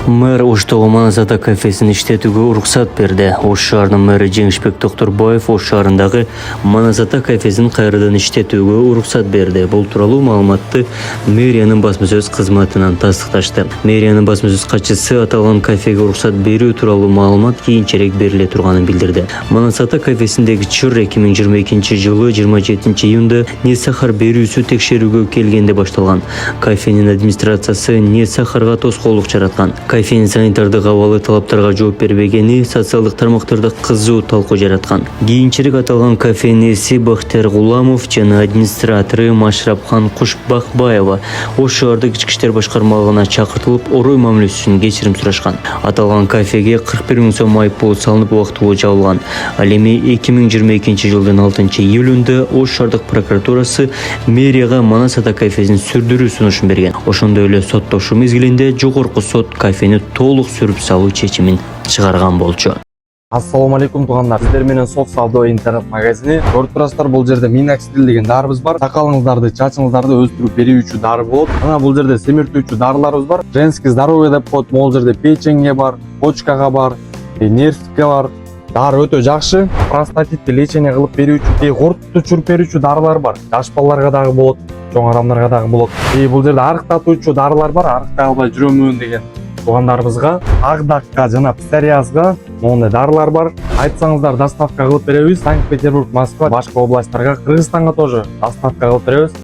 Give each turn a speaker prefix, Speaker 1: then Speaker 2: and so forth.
Speaker 1: Мэр Оштогу Манас-Ата кафесин иштетүүгө уруксат берди. Ош шаарынын мэрі Жеңишбек Токторбаев Ош шаарындагы Манас-Ата кафесин кайрадан иштетүүгө уруксат берди. Бул тууралуу маалыматты мэриянын басма-сөз кызматынан тастыкташты. Мэриянын басма-сөз катчысы аталган кафеге уруксат берүү тууралуу маалымат кийинчерээк бериле турганын билдирди. Манас-Ата кафесиндеги чыр 2022 жылы 27 июнда не сахар берүүсү текшерүүгө келгенде башталган. Кафенин администрациясы не сахарга тоскоолдук жараткан. Кафенин санитардык абалы талаптарга жооп бербегени социалдык тармактарда кызуу талкуу жараткан. Кийинчерээк аталган кафенин ээси Бахтияр Гуламов жана администратору Машрапхан Кушбакбаева Ош шаардык ички иштер башкармалыгына чакыртылып, орой мамилеси үчүн кечирим сурашкан. Аталган кафеге 41 000 сом айыппул салынып убактылуу жабылган. Ал эми 2022 жылдын 6 июлунда Ош шаардык прокуратурасы мэрияга Манас-Ата кафесин сүрдүрүү сунушун берген. Ошондой эле соттошуу мезгилинде жогорку сот кафени толук сүрүп салуу чечимин чыгарган болчу.
Speaker 2: Ассаламу алейкум туугандар. Сиздер менен Сот Саудо интернет магазини. Көрүп турасыздар, бул жерде Минаксидил деген дарыбыз бар. Сакалыңыздарды, чачыңыздарды өстүрүп берүүчү дары болот. Ана бул жерде семиртүүчү дарыларыбыз бар. Женский здоровье деп коет. Могул жерде печеньге бар, почкага бар, нервке бар. Дары өтө жакшы. Простатитти лечение кылып берүүчү, куртту чүрүп берүүчү дарылар бар. Жаш балдарга дагы болот, чоң адамдарга дагы болот. Бул жерде арыктатуучу дарылар бар. Арыктай албай жүрөмүн деген туугандарыбызга, агдакка жана псориазга мондай дарылар бар. Айтсаңыздар, доставка кылып беребиз. Санкт-Петербург, Москва, башка областтарга, Кыргызстанга тоже доставка кылып беребиз.